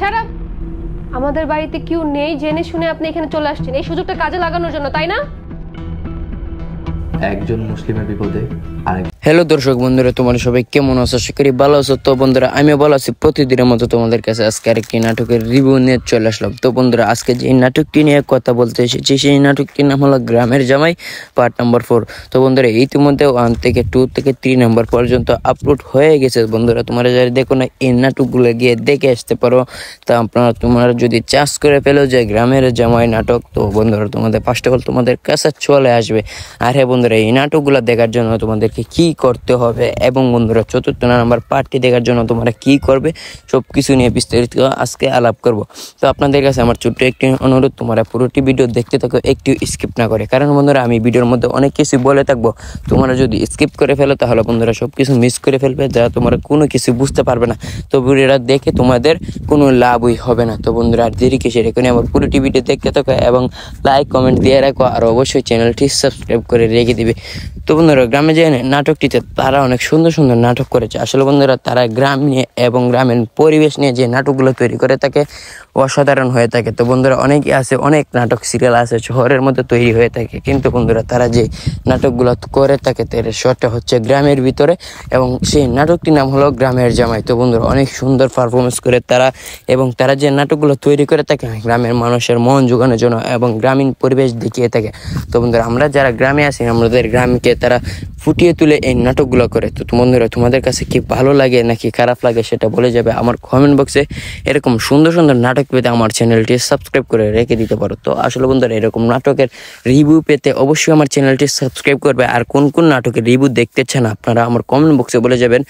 Shut up. আমাদের বাড়িতে কেউ নেই জেনে শুনে আপনি এখানে চলে আসছেন এই সুযোগটা কাজে লাগানোর জন্য, তাই না? একজন মুসলিমের বিপদে আরেক। হ্যালো দর্শক বন্ধুরা, তোমরা সবাই কেমন আছো? আশা করি ভালো আছো। তো বন্ধুরা, আমি ভালো আছি প্রতিদিনের মতো তোমাদের কাছে আজকে আরেকটি নাটকের রিভিউ নিয়ে চলে আসলাম। তো বন্ধুরা, আজকে যে নাটকটি নিয়ে কথা বলতে এসেছি সেই নাটকটির নাম হলো গ্রামের জামাই পার্ট নাম্বার 4। তো বন্ধুরা, ইতিমধ্যে 1 থেকে 2 থেকে 3 নাম্বার পর্যন্ত আপলোড হয়ে গেছে। বন্ধুরা, তোমরা যারা দেখো না এই নাটকগুলো গিয়ে দেখে আসতে পারো। তা তোমরা যদি চাষ করে ফেলো যে গ্রামের জামাই নাটক, তো বন্ধুরা তোমাদের ফার্স্ট অফ অল তোমাদের কাছে চলে আসবে। আর হ্যাঁ বন্ধুরা, এই নাটকগুলো দেখার জন্য তোমাদেরকে কি করতে হবে এবং বন্ধুরা 4th নাম্বার পার্টটি দেখার জন্য তোমরা কি করবে সব কিছু নিয়ে বিস্তারিত আজকে আলাপ করব। তো আপনাদের কাছে আমার ছোট্ট একটি অনুরোধ, তোমরা পুরোটি ভিডিও দেখতে থাকো, একটু স্কিপ না করে। কারণ বন্ধুরা, আমি ভিডিওর মধ্যে অনেক কিছু বলে থাকবো, তোমরা যদি স্কিপ করে ফেলো তাহলে বন্ধুরা সব কিছু মিস করে ফেলবে, যা তোমরা কোনো কিছু বুঝতে পারবে না। তো ভিডিওটা দেখে তোমাদের কোনো লাভই হবে না। তো বন্ধুরা, আর দেরি কিসের, এখানে আমার পুরোটি ভিডিও দেখতে থাকো এবং লাইক কমেন্ট দিয়ে রাখো, আর অবশ্যই চ্যানেলটি সাবস্ক্রাইব করে রেখে দিবে। তো বন্ধুরা, গ্রামে যে নাটকটিতে তারা অনেক সুন্দর সুন্দর নাটক করেছে। আসলে বন্ধুরা, তারা গ্রাম নিয়ে এবং গ্রামের পরিবেশ নিয়ে যে নাটকগুলো তৈরি করে থাকে অসাধারণ হয়ে থাকে। তো বন্ধুরা, অনেকে আছে, অনেক নাটক সিরিয়াল আছে শহরের মধ্যে তৈরি হয়ে থাকে, কিন্তু বন্ধুরা তারা যে নাটকগুলো করে থাকে তার শর্টটা হচ্ছে গ্রামের ভিতরে, এবং সেই নাটকটির নাম হলো গ্রামের জামাই। তো বন্ধুরা, অনেক সুন্দর পারফরমেন্স করে তারা, এবং তারা যে নাটকগুলো তৈরি করে থাকে গ্রামের মানুষের মন জোগানোর জন্য এবং গ্রামীণ পরিবেশ দেখিয়ে থাকে। তো বন্ধুরা, আমরা যারা গ্রামে আছি আমাদের গ্রামকে তারা ফুটিয়ে তুলে এই নাটকগুলো করে। তো বন্ধুরা, তোমাদের কাছে কি ভালো লাগে নাকি খারাপ লাগে সেটা বলে যাবে আমার কমেন্ট বক্সে। এরকম সুন্দর সুন্দর নাটক পেতে আমার চ্যানেলটি সাবস্ক্রাইব করে রেখে দিতে পারো। তো আসলে বন্ধুরা, এরকম নাটকের রিভিউ পেতে অবশ্যই আমার চ্যানেলটি সাবস্ক্রাইব করবে। আর কোন কোন নাটকের রিভিউ দেখতে চান আপনারা আমার কমেন্ট বক্সে বলে যাবেন।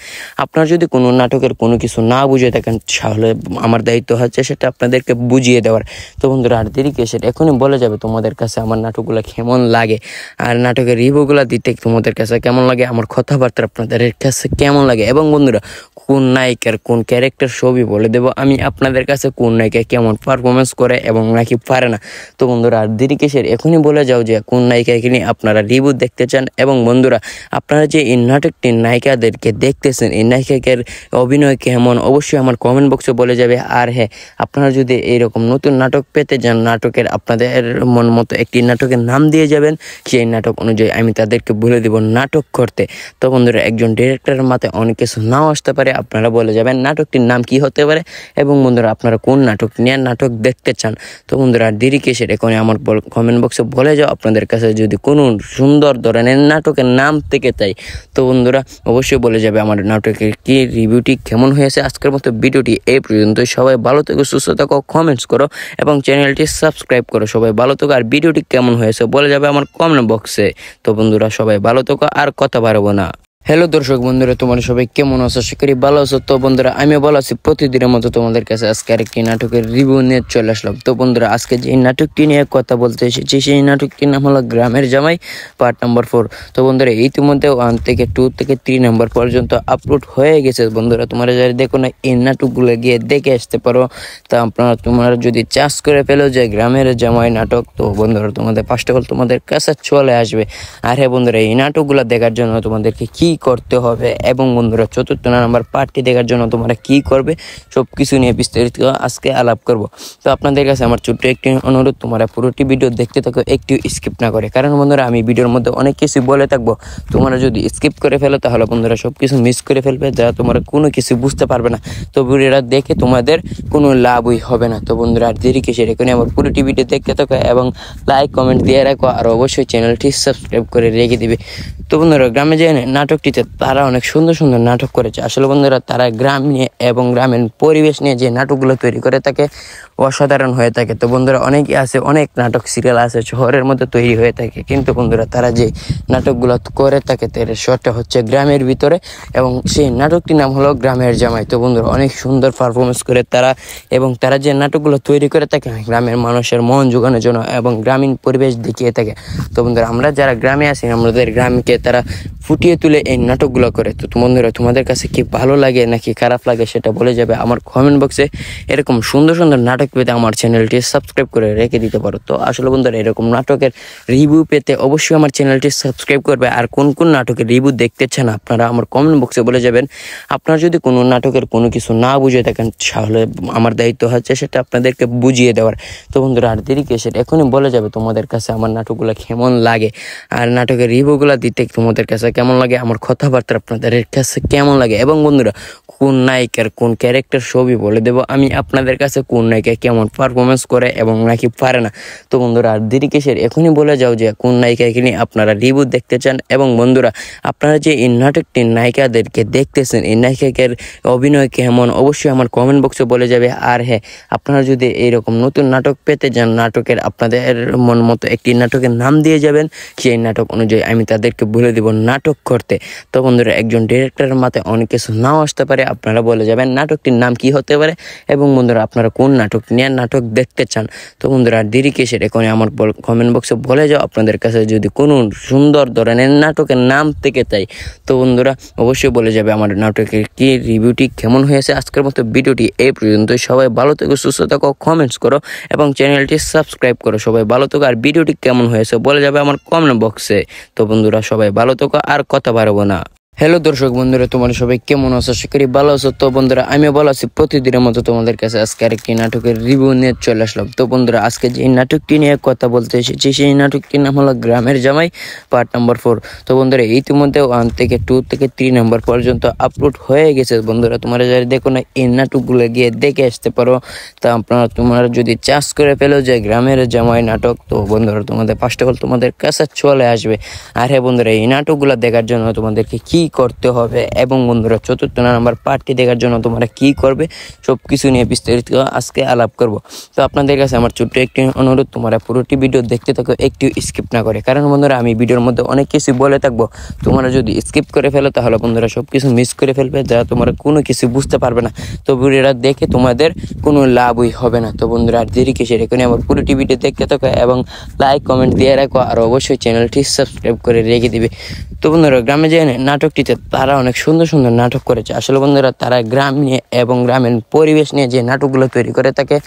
আপনারা যদি কোনো নাটকের কোনো কিছু না বুঝে থাকেন তাহলে আমার দায়িত্ব হচ্ছে সেটা আপনাদেরকে বুঝিয়ে দেওয়ার। তো বন্ধুরা, আর দেরি কিসের, এখনই বলে যাবে তোমাদের কাছে আমার নাটকগুলো কেমন লাগে, আর নাটকের রিভিউগুলো দিতে তোমাদের কাছে কেমন লাগে, আমার কথাবার্তা আপনাদের কাছে কেমন লাগে, এবং বন্ধুরা কোন নায়িকার কোন ক্যারেক্টার ছবি বলে দেব আমি আপনাদের কাছে, কোন নায়িকা কেমন পারফরমেন্স করে এবং নাকি পারে না। তো বন্ধুরা, আর দেরি কিসের, এখনই বলে যাও যে কোন নায়িকাকে নিয়ে আপনারা রিভিউ দেখতে চান। এবং বন্ধুরা, আপনারা যে এই নাটকটির নায়িকাদেরকে দেখতেছেন এই নায়িকাদের অভিনয় কেমন অবশ্যই আমার কমেন্ট বক্সে বলে যাবে। আর হ্যাঁ, আপনারা যদি এইরকম নতুন নাটক পেতে যান, নাটকের আপনাদের মন মতো একটি নাটকের নাম দিয়ে যাবেন, সেই নাটক অনুযায়ী আমি তাদেরকে বলে দেব নাটক করতে। তো বন্ধুরা, একজন ডিরেক্টরের মাথায় অনেক কিছু নাও আসতে পারে, আপনারা বলে যাবেন নাটকটির নাম কি হতে পারে, এবং বন্ধুরা আপনারা কোন নাটক নিয়ে নাটক দেখতে চান। তো বন্ধুরা, দেরি কিসের, এখন আমার কমেন্ট বক্সে বলে যাও আপনাদের কাছে যদি কোনো সুন্দর ধরনের নাটকের নাম থেকে চাই। তো বন্ধুরা, অবশ্যই বলে যাবে আমার নাটকের কি রিভিউটি কেমন হয়েছে। আজকের মতো ভিডিওটি এই পর্যন্ত। সবাই ভালো থেকো, সুস্থ থাকো, কমেন্টস করো এবং চ্যানেলটি সাবস্ক্রাইব করো। সবাই ভালো থেকো, আর ভিডিওটি কেমন হয়েছে বলে যাবে আমার কমেন্ট বক্সে। তো বন্ধুরা, সবাই ভালো থেকো, আর কথা বাড়াবো না। হ্যালো দর্শক বন্ধুরা, তোমরা সবাই কেমন আছো? আশা করি ভালো আছো। তো বন্ধুরা, আমি ভালো আছি প্রতিদিনের মতো তোমাদের কাছে আজকে আরেকটি নাটকের রিভিউ নিয়ে চলে আসলাম। তো বন্ধুরা, আজকে যে নাটকটি নিয়ে কথা বলতে এসেছি সেই নাটকটির নাম হলো গ্রামের জামাই পার্ট নাম্বার 4। তো বন্ধুরা, ইতিমধ্যে 1 থেকে 2 থেকে 3 নাম্বার পর্যন্ত আপলোড হয়ে গেছে। বন্ধুরা, তোমরা যারা দেখো না এই নাটকগুলো গিয়ে দেখে আসতে পারো। তা তোমরা যদি চাষ করে ফেলো যে গ্রামের জামাই নাটক, তো বন্ধুরা তোমাদের ফার্স্ট অফ অল তোমাদের কাছে চলে আসবে। আর হ্যাঁ বন্ধুরা, এই নাটকগুলো দেখার জন্য তোমাদেরকে কি করতে হবে এবং বন্ধুরা 4th নাম্বার পার্টটি দেখার জন্য তোমরা কি করবে সব কিছু নিয়ে বিস্তারিত আজকে আলাপ করব। তো আপনাদের কাছে আমার ছোট্ট একটি অনুরোধ, তোমরা পুরোটি ভিডিও দেখতে থাকো, একটু স্কিপ না করে। কারণ বন্ধুরা, আমি ভিডিওর মধ্যে অনেক কিছু বলে থাকবো, তোমরা যদি স্কিপ করে ফেলো তাহলে বন্ধুরা সব কিছু মিস করে ফেলবে, যা তোমরা কোনো কিছু বুঝতে পারবে না। তো ভিডিওটা দেখে তোমাদের কোনো লাভই হবে না। তো বন্ধুরা, আর দেরি কিসের, এখানে আমার পুরোটি ভিডিও দেখতে থাকো এবং লাইক কমেন্ট দিয়ে রাখো, আর অবশ্যই চ্যানেলটি সাবস্ক্রাইব করে রেখে দিবে। তো বন্ধুরা, গ্রামে যে নাটকটিতে তারা অনেক সুন্দর সুন্দর নাটক করেছে। আসলে বন্ধুরা, তারা গ্রাম নিয়ে এবং গ্রামের পরিবেশ নিয়ে যে নাটকগুলো তৈরি করে থাকে অসাধারণ হয়ে থাকে। তো বন্ধুরা, অনেকে আছে, অনেক নাটক সিরিয়াল আছে শহরের মধ্যে তৈরি হয়ে থাকে, কিন্তু বন্ধুরা তারা যে নাটকগুলো করে থাকে তার শর্টটা হচ্ছে গ্রামের ভিতরে, এবং সেই নাটকটির নাম হলো গ্রামের জামাই। তো বন্ধুরা, অনেক সুন্দর পারফরমেন্স করে তারা, এবং তারা যে নাটকগুলো তৈরি করে থাকে গ্রামের মানুষের মন জোগানোর জন্য এবং গ্রামীণ পরিবেশ দেখিয়ে থাকে। তো বন্ধুরা, আমরা যারা গ্রামে আছি আমাদের গ্রামকে তারা ফুটিয়ে তুলে এই এই নাটকগুলো করে। তো বন্ধুরা তোমাদের কাছে কি ভালো লাগে নাকি খারাপ লাগে সেটা বলে যাবে আমার কমেন্ট বক্সে। এরকম সুন্দর সুন্দর নাটক পেতে আমার চ্যানেলটি সাবস্ক্রাইব করে রেখে দিতে পারো। তো আসলে বন্ধুরা এরকম নাটকের রিভিউ পেতে অবশ্যই আমার চ্যানেলটি সাবস্ক্রাইব করবে। আর কোন কোন নাটকের রিভিউ দেখতে চান আপনারা আমার কমেন্ট বক্সে বলে যাবেন। আপনারা যদি কোনো নাটকের কোনো কিছু না বুঝে থাকেন তাহলে আমার দায়িত্ব হচ্ছে সেটা আপনাদেরকে বুঝিয়ে দেওয়ার। তো বন্ধুরা আর দেরি কিসের, এখনই বলে যাবে তোমাদের কাছে আমার নাটকগুলো কেমন লাগে আর নাটকের রিভিউগুলো দিতে তোমাদের কাছে কেমন লাগে, আমার কথাবার্তা আপনাদের কাছে কেমন লাগে। এবং বন্ধুরা কোন নায়িকার কোন ক্যারেক্টার ছবি বলে দেবো আমি আপনাদের কাছে, কোন নায়িকা কেমন পারফরমেন্স করে এবং নাকি পারে না। তো বন্ধুরা আর দেরি কিসের, এখনই বলে যাও যে কোন নায়িকাকে নিয়ে আপনারা রিভিউ দেখতে চান। এবং বন্ধুরা আপনারা যে এই নাটকটি নায়িকাদেরকে দেখতেছেন এই নায়িকাদের অভিনয় কেমন অবশ্যই আমার কমেন্ট বক্সে বলে যাবে। আর হ্যাঁ, আপনারা যদি এইরকম নতুন নাটক পেতে যান, নাটকের আপনাদের মন মতো একটি নাটকের নাম দিয়ে যাবেন, সেই নাটক অনুযায়ী আমি তাদেরকে বলে দেব নাটক করতে। তো বন্ধুরা একজন ডিরেক্টরের মাথায় অনেক কিছু নাও আসতে পারে, আপনারা বলে যাবেন নাটকটির নাম কি হতে পারে এবং বন্ধুরা আপনারা কোন নাটক নিয়ে নাটক দেখতে চান। তো বন্ধুরা দেরি কিসের, এখন আমার কমেন্ট বক্সে বলে যাও আপনাদের কাছে যদি কোনো সুন্দর ধরনের নাটকের নাম থেকে চাই। তো বন্ধুরা অবশ্যই বলে যাবে আমার নাটকের কি রিভিউটি কেমন হয়েছে। আজকের মতো ভিডিওটি এই পর্যন্ত। সবাই ভালো থেকো, সুস্থ থাকো, কমেন্টস করো এবং চ্যানেলটি সাবস্ক্রাইব করো। সবাই ভালো থেকো আর ভিডিওটি কেমন হয়েছে বলে যাবে আমার কমেন্ট বক্সে। তো বন্ধুরা সবাই ভালো থেকো আর কথা বাড়াবো না। হ্যালো দর্শক বন্ধুরা, তোমরা সবাই কেমন আছো? আশা করি ভালো আছো। তো বন্ধুরা আমি ভালো আছি প্রতিদিনের মতো তোমাদের কাছে আজকে আরেকটি নাটকের রিভিউ নিয়ে চলে আসলাম। তো বন্ধুরা আজকে যে নাটকটি নিয়ে কথা বলতে এসেছি সেই নাটকটির নাম হলো গ্রামের জামাই পার্ট নাম্বার 4। তো বন্ধুরা ইতিমধ্যে 1 থেকে 2 থেকে 3 নাম্বার পর্যন্ত আপলোড হয়ে গেছে। বন্ধুরা তোমরা যারা দেখো না এই নাটকগুলো গিয়ে দেখে আসতে পারো। তা তোমরা যদি চাষ করে ফেলো যে গ্রামের জামাই নাটক, তো বন্ধুরা তোমাদের ফার্স্ট অফ অল তোমাদের কাছে চলে আসবে। আর হ্যাঁ বন্ধুরা এই নাটকগুলো দেখার জন্য তোমাদেরকে কি করতে হবে এবং বন্ধুরা 4th নাম্বার পার্টটি দেখার জন্য তোমরা কি করবে সব কিছু নিয়ে বিস্তারিত আজকে আলাপ করব। তো আপনাদের কাছে আমার ছোট্ট একটি অনুরোধ, তোমরা পুরোটি ভিডিও দেখতে থাকো একটু স্কিপ না করে। কারণ বন্ধুরা আমি ভিডিওর মধ্যে অনেক কিছু বলে থাকবো, তোমরা যদি স্কিপ করে ফেলো তাহলে বন্ধুরা সব কিছু মিস করে ফেলবে, যা তোমরা কোনো কিছু বুঝতে পারবে না। তো ভিডিওটা দেখে তোমাদের কোনো লাভই হবে না। তো বন্ধুরা আর দেরি কিসের, এখানে আমার পুরোটি ভিডিও দেখতে থাকো এবং লাইক কমেন্ট দিয়ে রাখো আর অবশ্যই চ্যানেলটি সাবস্ক্রাইব করে রেখে দিবে। তো বন্ধুরা গ্রামে যে নাটকটিতে তারা অনেক সুন্দর সুন্দর নাটক করেছে। আসলে বন্ধুরা তারা গ্রাম নিয়ে এবং গ্রামের পরিবেশ নিয়ে যে নাটকগুলো তৈরি করে থাকে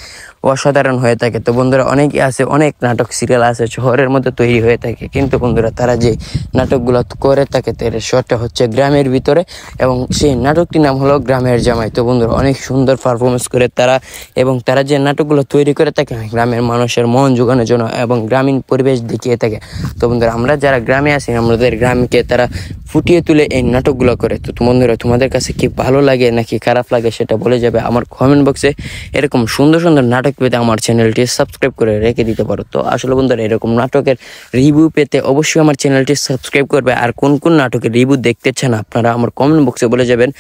অসাধারণ হয়ে থাকে। তো বন্ধুরা অনেকে আছে, অনেক নাটক সিরিয়াল আছে শহরের মধ্যে তৈরি হয়ে থাকে, কিন্তু বন্ধুরা তারা যে নাটকগুলো করে থাকে তার শর্টটা হচ্ছে গ্রামের ভিতরে এবং সেই নাটকটির নাম হলো গ্রামের জামাই। তো বন্ধুরা অনেক সুন্দর পারফরমেন্স করে তারা এবং তারা যে নাটকগুলো তৈরি করে থাকে গ্রামের মানুষের মন জোগানোর জন্য এবং গ্রামীণ পরিবেশ দেখিয়ে থাকে। তো বন্ধুরা আমরা যারা গ্রামে আছি আমাদের গ্রামকে তারা ফুটিয়ে তুলে এই নাটকগুলো করে। তো বন্ধুরা তোমাদের কাছে কি ভালো লাগে নাকি খারাপ লাগে সেটা বলে যাবে আমার কমেন্ট বক্সে। এরকম সুন্দর সুন্দর নাটক পেতে আমার চ্যানেলটি সাবস্ক্রাইব করে রেখে দিতে পারো। তো আসলে বন্ধুরা এরকম নাটকের রিভিউ পেতে অবশ্যই আমার চ্যানেলটি সাবস্ক্রাইব করবে। আর কোন কোন নাটকের রিভিউ দেখতে চান আপনারা আমার কমেন্ট বক্সে বলে যাবেন।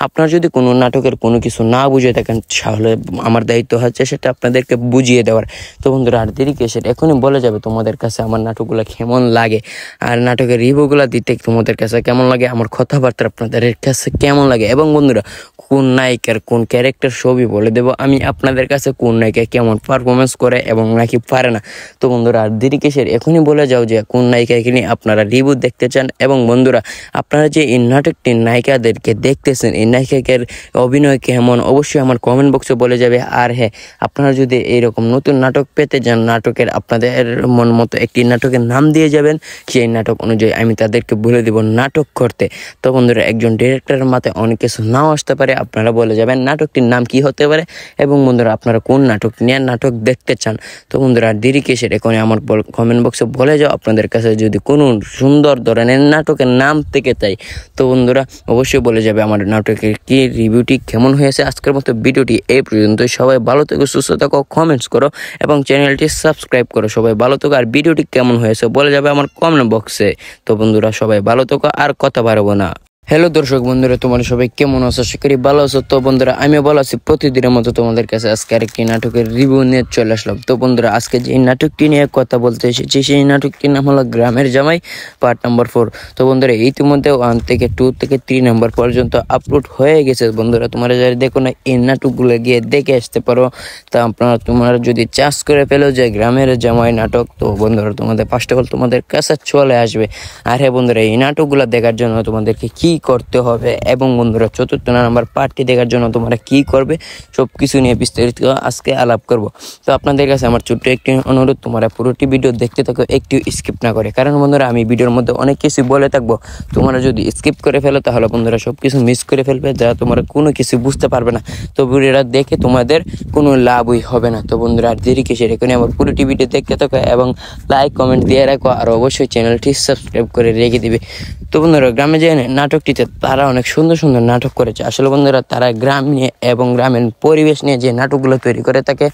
আপনারা যদি কোনো নাটকের কোনো কিছু না বুঝে থাকেন তাহলে আমার দায়িত্ব হচ্ছে সেটা আপনাদেরকে বুঝিয়ে দেওয়ার। তো বন্ধুরা আর দেরি কিসের, এখনই বলে যাবে তোমাদের কাছে আমার নাটকগুলো কেমন লাগে আর নাটকের রিভিউগুলো দিতে তোমাদের কাছে কেমন লাগে, আমার কথাবার্তা আপনাদের কাছে কেমন লাগে। এবং বন্ধুরা কোন নায়িকার কোন ক্যারেক্টার ছবি বলে দেবো আমি আপনাদের কাছে, কোন নায়িকা কেমন পারফরমেন্স করে এবং নাকি পারে না। তো বন্ধুরা আর দেরি কিসের, এখনই বলে যাও যে কোন নায়িকাকে নিয়ে আপনারা রিভিউ দেখতে চান। এবং বন্ধুরা আপনারা যে এই নাটকটি নায়িকাদেরকে দেখতেছেন এই নায়িকাদের অভিনয় কেমন অবশ্যই আমার কমেন্ট বক্সে বলে যাবে। আর হ্যাঁ, আপনারা যদি এইরকম নতুন নাটক পেতে যান, নাটকের আপনাদের মন মতো একটি নাটকের নাম দিয়ে যাবেন, সেই নাটক অনুযায়ী আমি তাদেরকে বলে দেব নাটক করতে। তো বন্ধুরা একজন ডিরেক্টরের মাথায় অনেক কিছু নাও আসতে পারে, আপনারা বলে যাবেন নাটকটির নাম কি হতে পারে এবং বন্ধুরা আপনারা কোন নাটক নিয়ে নাটক দেখতে চান। তো বন্ধুরা দেরি কিসের, এখন আমার কমেন্ট বক্সে বলে যাও আপনাদের কাছে যদি কোনো সুন্দর ধরনের নাটকের নাম থেকে চাই। তো বন্ধুরা অবশ্যই বলে যাবে আমার নাটকের কি রিভিউটি কেমন হয়েছে। আজকের মতো ভিডিওটি এই পর্যন্ত। সবাই ভালো থেকো, সুস্থ থাকো, কমেন্টস করো এবং চ্যানেলটি সাবস্ক্রাইব করো। সবাই ভালো থেকো আর ভিডিওটি কেমন হয়েছে বলে যাবে আমার কমেন্ট বক্সে। তো বন্ধুরা সবাই ভালো থেকো আর কথা বাড়াবো না। হ্যালো দর্শক বন্ধুরা, তোমরা সবাই কেমন আছো? আশা করি ভালো আছো। তো বন্ধুরা, আমি ভালো আছি। প্রতিদিনের মতো তোমাদের কাছে আজকে আরেকটি নাটকের রিভিউ নিয়ে চলে আসলাম। তো বন্ধুরা, আজকে যে নাটকটি নিয়ে কথা বলতে এসেছি সেই নাটকটির নাম হলো গ্রামের জামাই পার্ট নাম্বার 4। তো বন্ধুরা, ইতিমধ্যে 1 থেকে 2 থেকে 3 নাম্বার পর্যন্ত আপলোড হয়ে গেছে। বন্ধুরা, তোমরা যারা দেখো না, এই নাটকগুলো গিয়ে দেখে আসতে পারো। তা তোমরা যদি চাষ করে ফেলো যে গ্রামের জামাই নাটক, তো বন্ধুরা তোমাদের ফার্স্ট অফ অল তোমাদের কাছে চলে আসবে। আর হ্যাঁ বন্ধুরা, এই নাটকগুলো দেখার জন্য তোমাদেরকে কি করতে হবে এবং বন্ধুরা 4th নাম্বার পার্টটি দেখার জন্য তোমরা কি করবে, সব কিছু নিয়ে বিস্তারিত আজকে আলাপ করব। তো আপনাদের কাছে আমার ছোট্ট একটি অনুরোধ, তোমরা পুরোটি ভিডিও দেখতে থাকো, একটু স্কিপ না করে। কারণ বন্ধুরা, আমি ভিডিওর মধ্যে অনেক কিছু বলে থাকবো, তোমরা যদি স্কিপ করে ফেলো তাহলে বন্ধুরা সব কিছু মিস করে ফেলবে, যা তোমরা কোনো কিছু বুঝতে পারবে না। তো ভিডিওটা দেখে তোমাদের কোনো লাভই হবে না। তো বন্ধুরা, আর দেরি কিসের, এখানে আমার পুরোটি ভিডিও দেখতে থাকো এবং লাইক কমেন্ট দিয়ে রাখো, আর অবশ্যই চ্যানেলটি সাবস্ক্রাইব করে রেখে দিবে। তো বন্ধুরা, গ্রামে যে নাটকটিতে তারা অনেক সুন্দর সুন্দর নাটক করেছে। আসলে বন্ধুরা, তারা গ্রাম নিয়ে এবং গ্রামের পরিবেশ নিয়ে যে নাটকগুলো তৈরি করে থাকে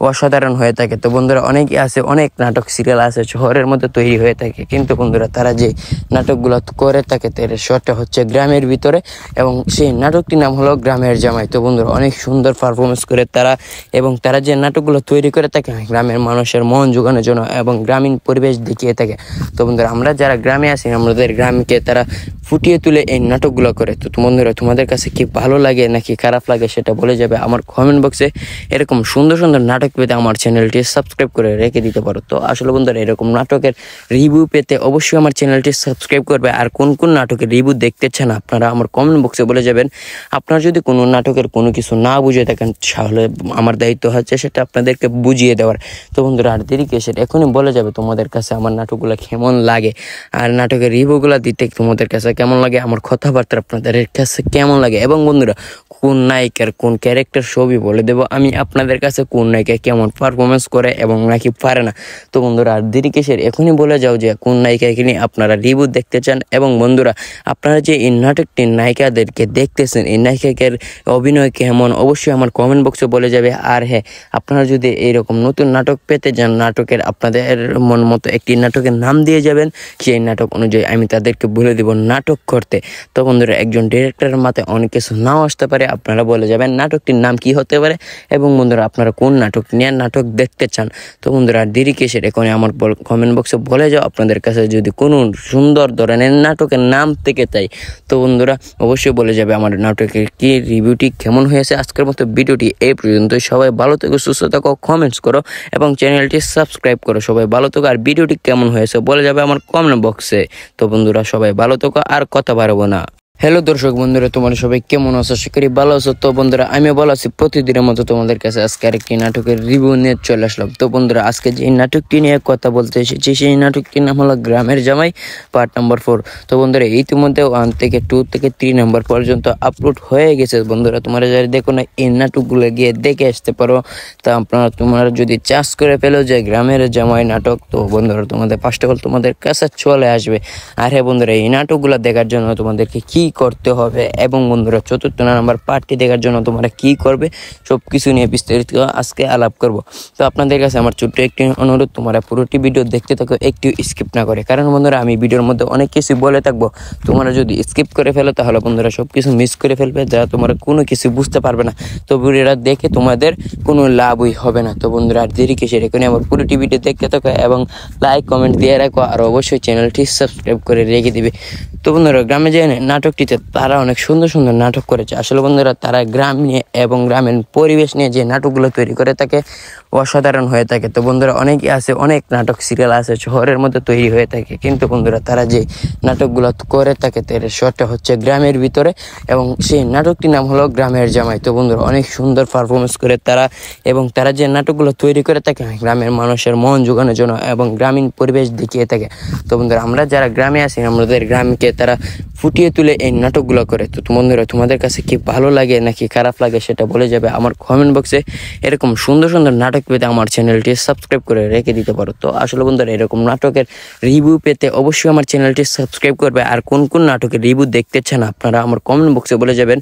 অসাধারণ হয়ে থাকে। তো বন্ধুরা, অনেকে আছে, অনেক নাটক সিরিয়াল আছে শহরের মধ্যে তৈরি হয়ে থাকে, কিন্তু বন্ধুরা তারা যে নাটকগুলো করে থাকে তার শটটা হচ্ছে গ্রামের ভিতরে, এবং সেই নাটকটির নাম হলো গ্রামের জামাই। তো বন্ধুরা, অনেক সুন্দর পারফরমেন্স করে তারা, এবং তারা যে নাটকগুলো তৈরি করে থাকে গ্রামের মানুষের মন জোগানোর জন্য এবং গ্রামীণ পরিবেশ দেখিয়ে থাকে। তো বন্ধুরা, আমরা যারা গ্রামে আছি, আমাদের গ্রামকে তারা ফুটিয়ে তুলে এই নাটকগুলো করে। তো বন্ধুরা, তোমাদের কাছে কি ভালো লাগে নাকি খারাপ লাগে সেটা বলে যাবে আমার কমেন্ট বক্সে। এরকম সুন্দর সুন্দর নাটক পেতে আমার চ্যানেলটি সাবস্ক্রাইব করে রেখে দিতে পারো। তো আসলে বন্ধুরা, এরকম নাটকের রিভিউ পেতে অবশ্যই আমার চ্যানেলটি সাবস্ক্রাইব করবে। আর কোন কোন নাটকের রিভিউ দেখতে চান আপনারা আমার কমেন্ট বক্সে বলে যাবেন। আপনারা যদি কোনো নাটকের কোনো কিছু না বুঝে থাকেন তাহলে আমার দায়িত্ব হচ্ছে সেটা আপনাদেরকে বুঝিয়ে দেওয়ার। তো বন্ধুরা, আর দেরি কিসের, এখনই বলে যাবে তোমাদের কাছে আমার নাটকগুলো কেমন লাগে, আর নাটকের রিভিউগুলো দিতে তোমাদের কাছে কেমন লাগে, আমার কথাবার্তা আপনাদের কাছে কেমন লাগে, এবং বন্ধুরা কোন নায়িকার কোন ক্যারেক্টার সবই বলে দেব আমি আপনাদের কাছে, কোন নায়িকা কেমন পারফরমেন্স করে এবং নাকি পারে না। তো বন্ধুরা, আর দেরি কিসের, এখনই বলে যাও যে কোন নায়িকাকে নিয়ে আপনারা রিভিউ দেখতে চান। এবং বন্ধুরা, আপনারা যে এই নাটকটির নায়িকাদেরকে দেখতেছেন, এই নায়িকাদের অভিনয় কেমন অবশ্যই আমার কমেন্ট বক্সে বলে যাবে। আর হ্যাঁ, আপনারা যদি এইরকম নতুন নাটক পেতে যান, নাটকের আপনাদের মন মতো একটি নাটকের নাম দিয়ে যাবেন, সেই নাটক অনুযায়ী আমি তাদেরকে বলে দেব নাটক করতে। তো বন্ধুরা, একজন ডিরেক্টরের মাথায় অনেক কিছু নাও আসতে পারে, আপনারা বলে যাবেন নাটকটির নাম কি হতে পারে, এবং বন্ধুরা আপনারা কোন নাটক নিয়ে নাটক দেখতে চান। তো বন্ধুরা, আর দেরি কিসের, এখন আমার কমেন্ট বক্সে বলে যাও আপনাদের কাছে যদি কোনো সুন্দর ধরনের নাটকের নাম থেকে চাই। তো বন্ধুরা, অবশ্যই বলে যাবে আমার নাটকের কি রিভিউটি কেমন হয়েছে। আজকের মতো ভিডিওটি এই পর্যন্ত। সবাই ভালো থেকো, সুস্থ থাকো, কমেন্টস করো এবং চ্যানেলটি সাবস্ক্রাইব করো। সবাই ভালো থেকো, আর ভিডিওটি কেমন হয়েছে বলে যাবে আমার কমেন্ট বক্সে। তো বন্ধুরা, সবাই ভালো থেকো, আর কথা বাড়াবো না। হ্যালো দর্শক বন্ধুরা, তোমরা সবাই কেমন আছো? আশা করি ভালো আছো। তো বন্ধুরা, আমি ভালো আছি। প্রতিদিনের মতো তোমাদের কাছে আজকে আরেকটি নাটকের রিভিউ নিয়ে চলে আসলাম। তো বন্ধুরা, আজকে যে নাটকটি নিয়ে কথা বলতে এসেছি সেই নাটকটির নাম হলো গ্রামের জামাই পার্ট নাম্বার 4। তো বন্ধুরা, ইতিমধ্যে 1 থেকে 2 থেকে 3 নাম্বার পর্যন্ত আপলোড হয়ে গেছে। বন্ধুরা, তোমরা যারা দেখো না, এই নাটকগুলো গিয়ে দেখে আসতে পারো। তা তোমরা যদি চাষ করে ফেলো যে গ্রামের জামাই নাটক, তো বন্ধুরা তোমাদের ফার্স্ট অফ অল তোমাদের কাছে চলে আসবে। আর হ্যাঁ বন্ধুরা, এই নাটকগুলো দেখার জন্য তোমাদেরকে কি করতে হবে, এবং বন্ধুরা 4th নাম্বার পার্টটি দেখার জন্য তোমরা কি করবে, সব কিছু নিয়ে বিস্তারিত আজকে আলাপ করব। তো আপনাদের কাছে আমার ছোট্ট একটি অনুরোধ, তোমরা পুরোটি ভিডিও দেখতে থাকো, একটু স্কিপ না করে। কারণ বন্ধুরা, আমি ভিডিওর মধ্যে অনেক কিছু বলে থাকবো, তোমরা যদি স্কিপ করে ফেলো তাহলে বন্ধুরা সব কিছু মিস করে ফেলবে, যা তোমরা কোনো কিছু বুঝতে পারবে না। তো ভিডিওটা দেখে তোমাদের কোনো লাভই হবে না। তো বন্ধুরা, আর দেরি কিসের, এখানে আমার পুরোটি ভিডিও দেখতে থাকো এবং লাইক কমেন্ট দিয়ে রাখো, আর অবশ্যই চ্যানেলটি সাবস্ক্রাইব করে রেখে দিবে। তো বন্ধুরা, গ্রামে যে নাটকটিতে তারা অনেক সুন্দর সুন্দর নাটক করেছে। আসলে বন্ধুরা, তারা গ্রাম নিয়ে এবং গ্রামের পরিবেশ নিয়ে যে নাটকগুলো তৈরি করে থাকে অসাধারণ হয়ে থাকে। তো বন্ধুরা, অনেকে আছে, অনেক নাটক সিরিয়াল আছে শহরের মধ্যে তৈরি হয়ে থাকে, কিন্তু বন্ধুরা তারা যে নাটকগুলো করে থাকে তার শটটা হচ্ছে গ্রামের ভিতরে, এবং সেই নাটকটির নাম হলো গ্রামের জামাই। তো বন্ধুরা, অনেক সুন্দর পারফরমেন্স করে তারা, এবং তারা যে নাটকগুলো তৈরি করে থাকে গ্রামের মানুষের মন জোগানোর জন্য এবং গ্রামীণ পরিবেশ দেখিয়ে থাকে। তো বন্ধুরা, আমরা যারা গ্রামে আছি, আমাদের গ্রামকে তারা ফুটিয়ে তুলে এই নাটকগুলো করে। তো বন্ধুরা, তোমাদের কাছে কি ভালো লাগে নাকি খারাপ লাগে সেটা বলে যাবে আমার কমেন্ট বক্সে। এরকম সুন্দর সুন্দর নাটক পেতে আমার চ্যানেলটি সাবস্ক্রাইব করে রেখে দিতে পারো। তো আসলে বন্ধুরা, এরকম নাটকের রিভিউ পেতে অবশ্যই আমার চ্যানেলটি সাবস্ক্রাইব করবে। আর কোন কোন নাটকের রিভিউ দেখতে চান আপনারা আমার কমেন্ট বক্সে বলে যাবেন।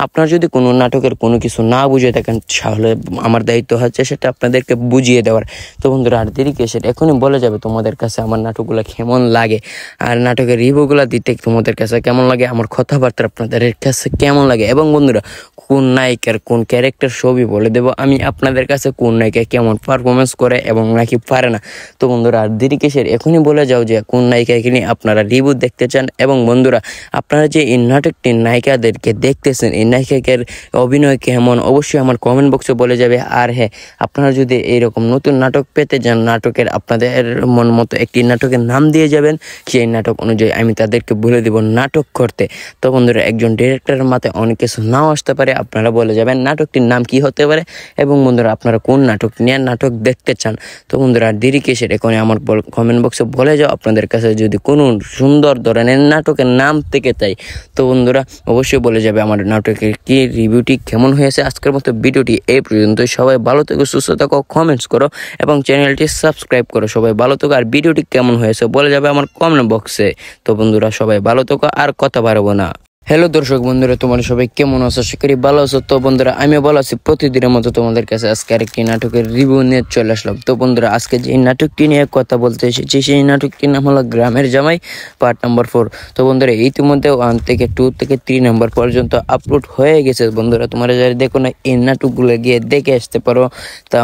আপনারা যদি কোনো নাটকের কোনো কিছু না বুঝে থাকেন তাহলে আমার দায়িত্ব হচ্ছে সেটা আপনাদেরকে বুঝিয়ে দেওয়ার। তো বন্ধুরা, আর দেরি কিসের, এখনই বলে যাবে তোমাদের কাছে আমার নাটকগুলো কেমন লাগে, আর নাটকের রিভিউগুলো দিতে তোমাদের কাছে কেমন লাগে আমার কথাবার্তা আপনাদের কাছে কেমন লাগে, এবং বন্ধুরা কোন নায়িকার কোন ক্যারেক্টার ছবি বলে দেব আমি আপনাদের কাছে, কোন নায়িকা কেমন পারফরমেন্স করে এবং নাকি পারে না। তো বন্ধুরা আর দেরি কিসের, এখনই বলে যাও যে কোন নায়িকাকে নিয়ে আপনারা রিভিউ দেখতে চান। এবং বন্ধুরা আপনারা যে এই নাটকটির নায়িকাদেরকে দেখতেছেন, এই নায়িকাদের অভিনয় কেমন অবশ্যই আমার কমেন্ট বক্সে বলে যাবে। আর হ্যাঁ, আপনারা যদি এইরকম নতুন নাটক পেতে যান, নাটকের আপনাদের মন মতো একটি নাটকের নাম দিয়ে যাবেন, সেই নাটক অনুযায়ী আমি তাদেরকে বলে দেব নাটক করতে। তো বন্ধুরা একজন ডিরেক্টরের মাথায় অনেক কিছু নাও আসতে পারে, আপনারা বলে যাবেন নাটকটির নাম কি হতে পারে, এবং বন্ধুরা আপনারা কোন নাটক নিয়ে নাটক দেখতে চান। তো বন্ধুরা আর দেরি কিসের, এখন আমার কমেন্ট বক্সে বলে যাও আপনাদের কাছে যদি কোনো সুন্দর ধরনের নাটকের নাম থেকে চাই। তো বন্ধুরা অবশ্যই বলে যাবে আমার নাটকের কি রিভিউটি কেমন হয়েছে। আজকের মতো ভিডিওটি এই পর্যন্ত, সবাই ভালো থেকো, সুস্থ থাকো, কমেন্টস করো এবং চ্যানেলটি সাবস্ক্রাইব করো। সবাই ভালো থেকো, আর ভিডিওটি কেমন হয়েছে বলে যাবে আমার কমেন্ট বক্সে। তো বন্ধুরা সবাই ভালো থেকো, আর কথা বাড়াবো না। হ্যালো দর্শক বন্ধুরা, তোমরা সবাই কেমন আছো? আশা করি ভালো আছো। তো বন্ধুরা আমি ভালো আছি, প্রতিদিনের মতো তোমাদের কাছে আজকে আরেকটি নাটকের রিভিউ নিয়ে চলে আসলাম। তো বন্ধুরা আজকে যে নাটকটি নিয়ে কথা বলতে এসেছি, সেই নাটকটির নাম হলো গ্রামের জামাই পার্ট নাম্বার 4। তো বন্ধুরা ইতিমধ্যে 1 থেকে 2 থেকে 3 নাম্বার পর্যন্ত আপলোড হয়ে গেছে। বন্ধুরা তোমরা যারা দেখো না, এই নাটকগুলো গিয়ে দেখে আসতে পারো। তা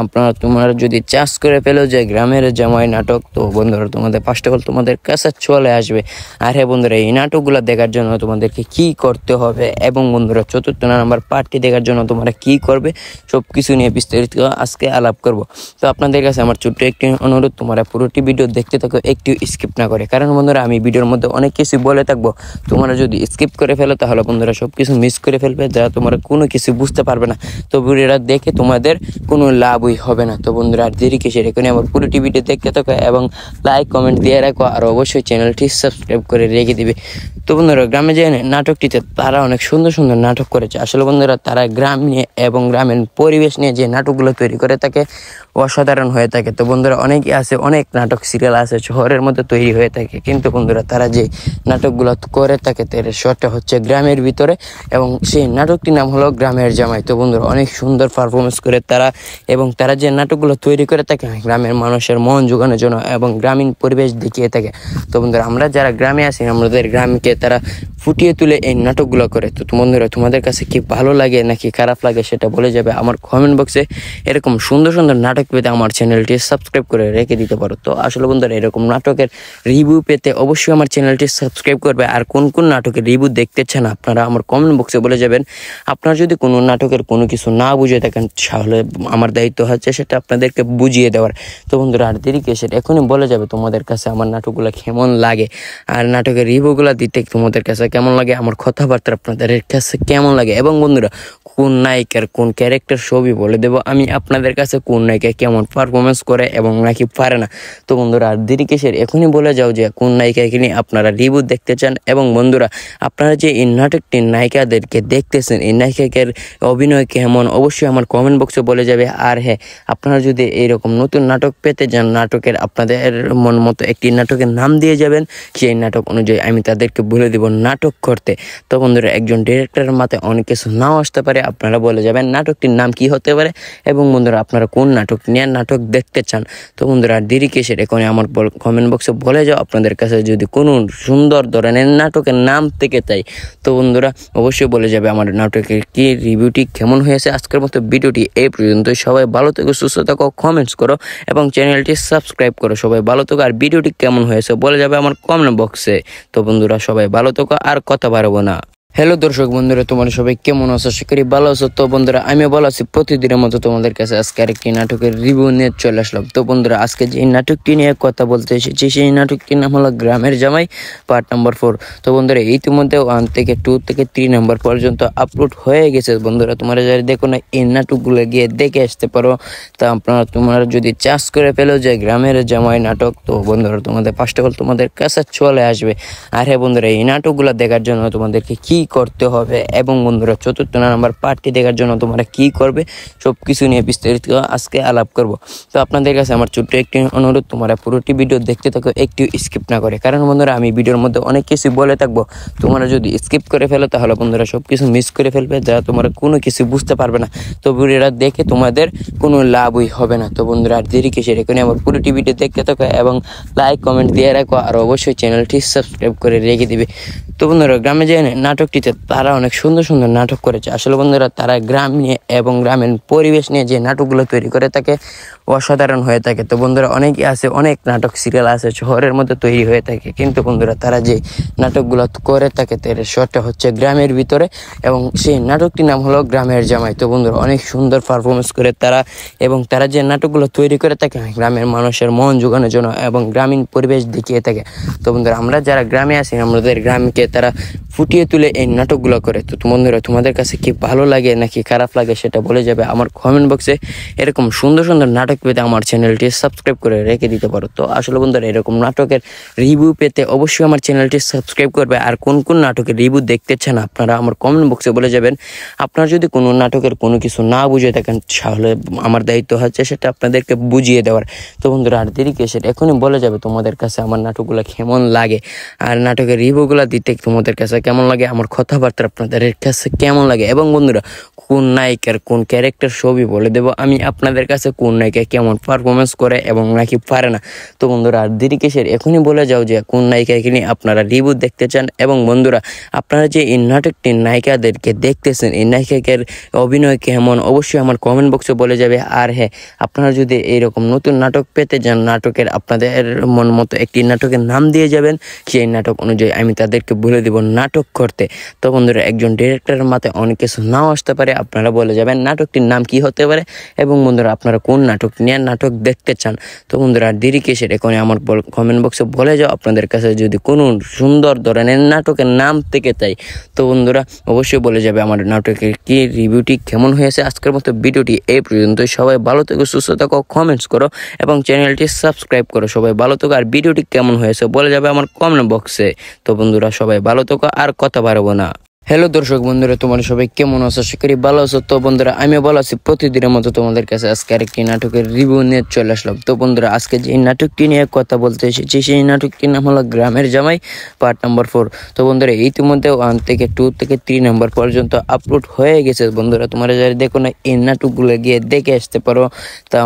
তোমরা যদি চাষ করে ফেলো যে গ্রামের জামাই নাটক, তো বন্ধুরা তোমাদের ফার্স্ট অফ অল তোমাদের কাছে চলে আসবে। আর হ্যাঁ বন্ধুরা, এই নাটকগুলো দেখার জন্য তোমাদেরকে কি করতে হবে, এবং বন্ধুরা 4th নাম্বার পার্টটি দেখার জন্য তোমরা কি করবে, সবকিছু নিয়ে বিস্তারিত আজকে আলাপ করব। তো আপনাদের কাছে আমার ছোট্ট একটি অনুরোধ, তোমরা পুরোটি ভিডিও দেখতে থাকো, একটু স্কিপ না করে। কারণ বন্ধুরা আমি ভিডিওর মধ্যে অনেক কিছু বলে থাকবো, তোমরা যদি স্কিপ করে ফেলো তাহলে বন্ধুরা সবকিছু মিস করে ফেলবে, যা তোমরা কোনো কিছু বুঝতে পারবে না। তো ভিডিওটা দেখে তোমাদের কোনো লাভই হবে না। তো বন্ধুরা আর দেরি কিসের, এখানে আমার পুরোটি ভিডিও দেখতে থাকো এবং লাইক কমেন্ট দিয়ে রাখো, আর অবশ্যই চ্যানেলটি সাবস্ক্রাইব করে রেখে দিবে। তো বন্ধুরা গ্রামে যে নাটকটিতে তারা অনেক সুন্দর সুন্দর নাটক করেছে। আসলে বন্ধুরা তারা গ্রাম নিয়ে এবং গ্রামের পরিবেশ নিয়ে যে নাটকগুলো তৈরি করে থাকে অসাধারণ হয়ে থাকে। তো বন্ধুরা অনেকে আছে, অনেক নাটক সিরিয়াল আছে শহরের মধ্যে তৈরি হয়ে থাকে, কিন্তু বন্ধুরা তারা যে নাটকগুলো করে থাকে তার শটটা হচ্ছে গ্রামের ভিতরে, এবং সেই নাটকটির নাম হলো গ্রামের জামাই। তো বন্ধুরা অনেক সুন্দর পারফরমেন্স করে তারা, এবং তারা যে নাটকগুলো তৈরি করে থাকে গ্রামের মানুষের মন জোগানোর জন্য এবং গ্রামীণ পরিবেশ দেখিয়ে থাকে। তো বন্ধুরা আমরা যারা গ্রামে আছি, আমাদের গ্রামকে তারা ফুটিয়ে তুলে এই নাটকগুলো করে। তো বন্ধুরা তোমাদের কাছে কি ভালো লাগে নাকি খারাপ লাগে সেটা বলে যাবে আমার কমেন্ট বক্সে। এরকম সুন্দর সুন্দর নাটক পেতে আমার চ্যানেলটি সাবস্ক্রাইব করে রেখে দিতে পারো। তো আসলে বন্ধুরা এরকম নাটকের রিভিউ পেতে অবশ্যই আমার চ্যানেলটি সাবস্ক্রাইব করবে। আর কোন কোন নাটকের রিভিউ দেখতে চান আপনারা আমার কমেন্ট বক্সে বলে যাবেন। আপনারা যদি কোনো নাটকের কোনো কিছু না বুঝে থাকেন, তাহলে আমার দায়িত্ব হচ্ছে সেটা আপনাদেরকে বুঝিয়ে দেওয়ার। তো বন্ধুরা আর দেরি কিসের, এখনই বলে যাবে তোমাদের কাছে আমার নাটকগুলো কেমন লাগে, আর নাটকের রিভিউগুলো দিতে তোমাদের কাছে কেমন লাগে, আমার কথাবার্তা আপনাদের কাছে কেমন লাগে, এবং বন্ধুরা কোন নায়িকার কোন ক্যারেক্টার ছবি বলে দেব আমি আপনাদের কাছে, কোন নায়িকা কেমন পারফরমেন্স করে এবং নাকি পারে না। তো বন্ধুরা আর দেরি কিসের, এখনই বলে যাও যে কোন নায়িকাকে নিয়ে আপনারা রিভিউ দেখতে চান। এবং বন্ধুরা আপনারা যে এই নাটকটির নায়িকাদেরকে দেখতেছেন, এই নায়িকাদের অভিনয় কেমন অবশ্যই আমার কমেন্ট বক্সে বলে যাবে। আর হ্যাঁ, আপনারা যদি এইরকম নতুন নাটক পেতে যান, নাটকের আপনাদের মন মতো একটি নাটকের নাম দিয়ে যাবেন, সেই নাটক অনুযায়ী আমি তাদেরকে বলে দেব নাটক করতে। তো বন্ধুরা একজন ডিরেক্টরের মাথায় অনেক কিছু নাও আসতে পারে, আপনারা বলে যাবেন নাটকটির নাম কি হতে পারে, এবং বন্ধুরা আপনারা কোন নাটক নিয়ে নাটক দেখতে চান। তো বন্ধুরা আর দেরি কিসের, এখন আমার কমেন্ট বক্সে বলে যাও আপনাদের কাছে যদি কোনো সুন্দর ধরনের নাটকের নাম থেকে চাই। তো বন্ধুরা অবশ্যই বলে যাবে আমার নাটকের কি রিভিউটি কেমন হয়েছে। আজকের মতো ভিডিওটি এই পর্যন্ত, সবাই ভালো থেকো, সুস্থ থাকো, কমেন্টস করো এবং চ্যানেলটি সাবস্ক্রাইব করো। সবাই ভালো থেকো, আর ভিডিওটি কেমন হয়েছে বলে যাবে আমার কমেন্ট বক্সে। তো বন্ধুরা সবাই ভালো থেকো, আর কথা বাড়াবো না। হ্যালো দর্শক বন্ধুরা, তোমরা সবাই কেমন আছো? আশা করি ভালো আছো। তো বন্ধুরা আমি ভালো আছি, প্রতিদিনের মতো তোমাদের কাছে আজকে আরেকটি নাটকের রিভিউ নিয়ে চলে আসলাম। তো বন্ধুরা আজকে যে নাটকটি নিয়ে কথা বলতে এসেছি, সেই নাটকটির নাম হলো গ্রামের জামাই পার্ট নাম্বার 4। তো বন্ধুরা ইতিমধ্যে 1 থেকে 2 থেকে 3 নাম্বার পর্যন্ত আপলোড হয়ে গেছে। বন্ধুরা তোমরা যারা দেখো না, এই নাটকগুলো গিয়ে দেখে আসতে পারো। তা তোমরা যদি চাষ করে ফেলো যে গ্রামের জামাই নাটক, তো বন্ধুরা তোমাদের ফার্স্ট অফ অল তোমাদের কাছে চলে আসবে। আর হ্যাঁ বন্ধুরা এই নাটকগুলো দেখার জন্য তোমাদেরকে কি করতে হবে এবং বন্ধুরা 4th নাম্বার পার্টটি দেখার জন্য তোমরা কি করবে সব কিছু নিয়ে বিস্তারিত আজকে আলাপ করব। তো আপনাদের কাছে আমার ছোট্ট একটি অনুরোধ, তোমরা পুরোটি ভিডিও দেখতে থাকো, একটু স্কিপ না করে, কারণ বন্ধুরা আমি ভিডিওর মধ্যে অনেক কিছু বলে থাকবো। তোমরা যদি স্কিপ করে ফেলো তাহলে বন্ধুরা সব কিছু মিস করে ফেলবে, যা তোমরা কোনো কিছু বুঝতে পারবে না। তো ভিডিওটা দেখে তোমাদের কোনো লাভই হবে না। তো বন্ধুরা আর দেরি কিসের, এখানে আমার পুরোটি ভিডিও দেখতে থাকো এবং লাইক কমেন্ট দিয়ে রাখো, আর অবশ্যই চ্যানেলটি সাবস্ক্রাইব করে রেখে দিবে। তো বন্ধুরা গ্রামে যে নাটকটিতে তারা অনেক সুন্দর সুন্দর নাটক করেছে। আসলে বন্ধুরা তারা গ্রাম নিয়ে এবং গ্রামের পরিবেশ নিয়ে যে নাটকগুলো তৈরি করে থাকে অসাধারণ হয়ে থাকে। তো বন্ধুরা অনেকই আছে, অনেক নাটক সিরিয়াল আছে শহরের মধ্যে তৈরি হয়ে থাকে, কিন্তু বন্ধুরা তারা যে নাটকগুলো করে থাকে তার শর্টটা হচ্ছে গ্রামের ভিতরে, এবং সেই নাটকটির নাম হলো গ্রামের জামাই। তো বন্ধুরা অনেক সুন্দর পারফরমেন্স করে তারা, এবং তারা যে নাটকগুলো তৈরি করে থাকে গ্রামের মানুষের মন জোগানোর জন্য এবং গ্রামীণ পরিবেশ দেখিয়ে থাকে। তো বন্ধুরা আমরা যারা গ্রামে আছি আমাদের গ্রামকে তারা ফুটিয়ে তুলে এই নাটকগুলো করে। তো বন্ধুরা তোমাদের কাছে কি ভালো লাগে নাকি খারাপ লাগে সেটা বলে যাবে আমার কমেন্ট বক্সে। এরকম সুন্দর সুন্দর নাটক পেতে আমার চ্যানেলটি সাবস্ক্রাইব করে রেখে দিতে পারো। তো আসলে বন্ধুরা এরকম নাটকের রিভিউ পেতে অবশ্যই আমার চ্যানেলটি সাবস্ক্রাইব করবে। আর কোন কোন নাটকের রিভিউ দেখতে চান আপনারা আমার কমেন্ট বক্সে বলে যাবেন। আপনারা যদি কোনো নাটকের কোনো কিছু না বুঝে থাকেন তাহলে আমার দায়িত্ব হচ্ছে সেটা আপনাদেরকে বুঝিয়ে দেওয়ার। তো বন্ধুরা আর দেরি কিসের, এখনই বলে যাবে তোমাদের কাছে আমার নাটকগুলো কেমন লাগে, আর নাটকের রিভিউগুলো দিতে তোমাদের কাছে কেমন লাগে, আমার কথাবার্তা আপনাদের কাছে কেমন লাগে, এবং বন্ধুরা কোন নায়িকার কোন ক্যারেক্টার ছবি বলে দেবো আমি আপনাদের কাছে, কোন নায়িকা কেমন পারফরমেন্স করে এবং নাকি পারে না। তো বন্ধুরা আর দেরি কিসের, এখনই বলে যাও যে কোন নায়িকাকে নিয়ে আপনারা রিভিউ দেখতে চান। এবং বন্ধুরা আপনারা যে এই নাটকটির নায়িকাদেরকে দেখতেছেন এই নায়িকাদের অভিনয় কেমন অবশ্যই আমার কমেন্ট বক্সে বলে যাবে। আর হ্যাঁ, আপনারা যদি এইরকম নতুন নাটক পেতে যান, নাটকের আপনাদের মন মতো একটি নাটকের নাম দিয়ে যাবেন, সেই নাটক অনুযায়ী আমি তাদেরকে বলে দেব নাটক করতে। তো বন্ধুরা একজন ডিরেক্টরের মাথায় অনেক কিছু নাও আসতে পারে, আপনারা বলে যাবেন নাটকটির নাম কি হতে পারে, এবং বন্ধুরা আপনারা কোন নাটক নিয়ে নাটক দেখতে চান। তো বন্ধুরা দেরি কিসের, এখানে আমার কমেন্ট বক্সে বলে যাও আপনাদের কাছে যদি কোনো সুন্দর ধরনের নাটকের নাম থেকে চাই। তো বন্ধুরা অবশ্যই বলে যাবে আমার নাটকের কি রিভিউটি কেমন হয়েছে। আজকের মতো ভিডিওটি এই পর্যন্ত, সবাই ভালো থেকো, সুস্থ থাকো, কমেন্টস করো এবং চ্যানেলটি সাবস্ক্রাইব করো। সবাই ভালো থেকো, আর ভিডিওটি কেমন হয়েছে বলে যাবে আমার কমেন্ট বক্সে। তো বন্ধুরা সবাই ভালো থেকো, আর কথা বাড়াবো না। হ্যালো দর্শক বন্ধুরা, তোমরা সবাই কেমন আছো? আশা করি ভালো আছো। তো বন্ধুরা আমি ভালো আছি, প্রতিদিনের মতো তোমাদের কাছে আজকে আরেকটি নাটকের রিভিউ নিয়ে চলে আসলাম। তো বন্ধুরা আজকে যে নাটকটি নিয়ে কথা বলতে এসেছি সেই নাটকটির নাম হলো গ্রামের জামাই পার্ট নাম্বার 4। তো বন্ধুরা ইতিমধ্যে 1 থেকে 2 থেকে 3 নাম্বার পর্যন্ত আপলোড হয়ে গেছে। বন্ধুরা তোমরা যারা দেখো না এই নাটকগুলো গিয়ে দেখে আসতে পারো। তা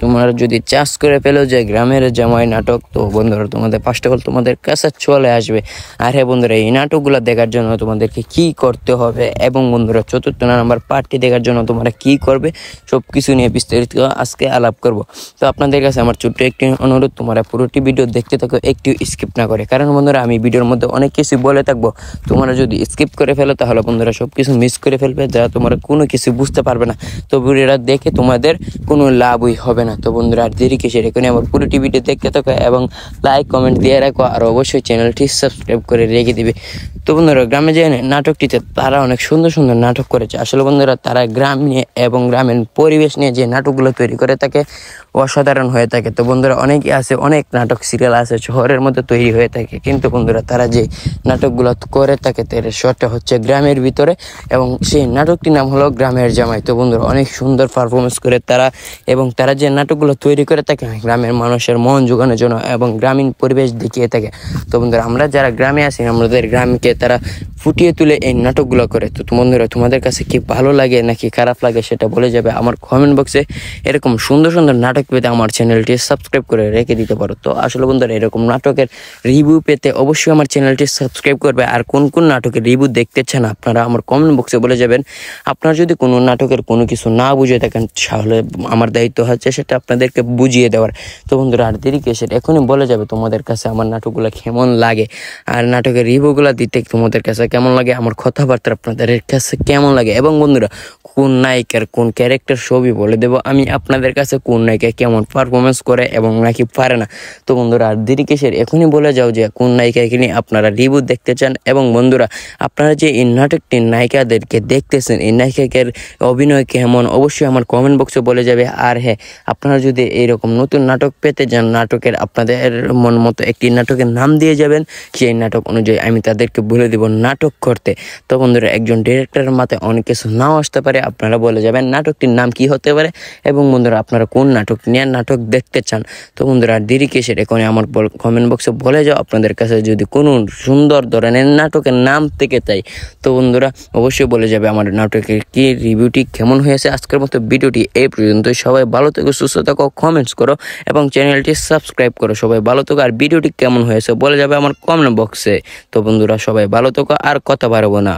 তোমরা যদি চাষ করে ফেলো যে গ্রামের জামাই নাটক, তো বন্ধুরা তোমাদের ফার্স্ট অফ অল তোমাদের কাছে চলে আসবে। আর হ্যাঁ বন্ধুরা এই নাটকগুলো দেখার জন্য তোমাদেরকে কি করতে হবে, এবং বন্ধুরা 4th নাম্বার পার্টটি দেখার জন্য তোমরা কি করবে সব কিছু নিয়ে বিস্তারিত আজকে আলাপ করব। তো আপনাদের কাছে আমার ছোট্ট একটি অনুরোধ, তোমরা পুরোটি ভিডিও দেখতে থাকো, একটু স্কিপ না করে, কারণ বন্ধুরা আমি ভিডিওর মধ্যে অনেক কিছু বলে থাকবো। তোমরা যদি স্কিপ করে ফেলো তাহলে বন্ধুরা সব কিছু মিস করে ফেলবে, যা তোমরা কোনো কিছু বুঝতে পারবে না। তো ভিডিওটা দেখে তোমাদের কোনো লাভই হবে না। তো বন্ধুরা আর দেরি কিসের, এখানে আমার পুরোটি ভিডিও দেখতে থাকো এবং লাইক কমেন্ট দিয়ে রাখো, আর অবশ্যই চ্যানেলটি সাবস্ক্রাইব করে রেখে দিবে। তো বন্ধুরা গ্রামে যে নাটকটিতে তারা অনেক সুন্দর সুন্দর নাটক করেছে। আসলে বন্ধুরা তারা গ্রাম নিয়ে এবং গ্রামের পরিবেশ নিয়ে যে নাটকগুলো তৈরি করে থাকে অসাধারণ হয়ে থাকে। তো বন্ধুরা অনেকই আছে, অনেক নাটক সিরিয়াল আছে শহরের মধ্যে তৈরি হয়ে থাকে, কিন্তু বন্ধুরা তারা যে নাটকগুলো করে থাকে তার শর্টটা হচ্ছে গ্রামের ভিতরে, এবং সেই নাটকটির নাম হলো গ্রামের জামাই। তো বন্ধুরা অনেক সুন্দর পারফরমেন্স করে তারা, এবং তারা যে নাটকগুলো তৈরি করে থাকে গ্রামের মানুষের মন জোগানোর জন্য এবং গ্রামীণ পরিবেশ দেখিয়ে থাকে। তো বন্ধুরা আমরা যারা গ্রামে আছি আমাদের গ্রামকে তারা ফুটিয়ে তুলে এই নাটকগুলো করে। তো বন্ধুরা তোমাদের কাছে কি ভালো লাগে নাকি খারাপ লাগে সেটা বলে যাবে আমার কমেন্ট বক্সে। এরকম সুন্দর সুন্দর নাটক পেতে আমার চ্যানেলটি সাবস্ক্রাইব করে রেখে দিতে পারো। তো আসলে বন্ধুরা এরকম নাটকের রিভিউ পেতে অবশ্যই আমার চ্যানেলটি সাবস্ক্রাইব করবে। আর কোন কোন নাটকের রিভিউ দেখতে চান আপনারা আমার কমেন্ট বক্সে বলে যাবেন। আপনারা যদি কোনো নাটকের কোনো কিছু না বুঝে থাকেন তাহলে আমার দায়িত্ব হচ্ছে সেটা আপনাদেরকে বুঝিয়ে দেওয়ার। তো বন্ধুরা আর দেরি কিসের, এখনই বলে যাবে তোমাদের কাছে আমার নাটকগুলো কেমন লাগে, আর নাটকের রিভিউগুলো দিতে তোমাদের কাছে কেমন লাগে, আমার কথাবার্তা আপনাদের কাছে কেমন লাগে, এবং বন্ধুরা কোন নায়িকার কোন ক্যারেক্টার ছবি বলে দেবো আমি আপনাদের কাছে, কোন নায়িকা কেমন পারফরমেন্স করে এবং নাকি পারে না। তো বন্ধুরা আর দেরি কিসের, এখনই বলে যাও যে কোন নায়িকাকে নিয়ে আপনারা রিভিউ দেখতে চান। এবং বন্ধুরা আপনারা যে এই নাটকটির নায়িকাদেরকে দেখতেছেন এই নায়িকাদের অভিনয় কেমন অবশ্যই আমার কমেন্ট বক্সে বলে যাবে। আর হ্যাঁ, আপনারা যদি এইরকম নতুন নাটক পেতে যান, নাটকের আপনাদের মন মতো একটি নাটকের নাম দিয়ে যাবেন, সেই নাটক অনুযায়ী আমি তাদেরকে বলে দেব নাটক করতে। তো বন্ধুরা একজন ডিরেক্টরের মাথায় অনেক কিছু নাও আসতে পারে, আপনারা বলে যাবেন নাটকটির নাম কি হতে পারে এবং বন্ধুরা আপনারা কোন নাটক নিয়ে নাটক দেখতে চান। তো বন্ধুরা দেরি কিসের, এখন আমার কমেন্ট বক্সে বলে যাও আপনাদের কাছে যদি কোনো সুন্দর ধরনের নাটকের নাম থেকে চাই। তো বন্ধুরা অবশ্যই বলে যাবে আমার নাটকের কি রিভিউটি কেমন হয়েছে। আজকের মতো ভিডিওটি এই পর্যন্ত। সবাই ভালো থেকো, সুস্থ থাকো, কমেন্টস করো এবং চ্যানেলটি সাবস্ক্রাইব করো। সবাই ভালো থেকো, আর ভিডিওটি কেমন হয়েছে বলে যাবে আমার কমেন্ট বক্সে। তো বন্ধুরা সবাই ভালো থেকো, আর কথা বাড়াবো না।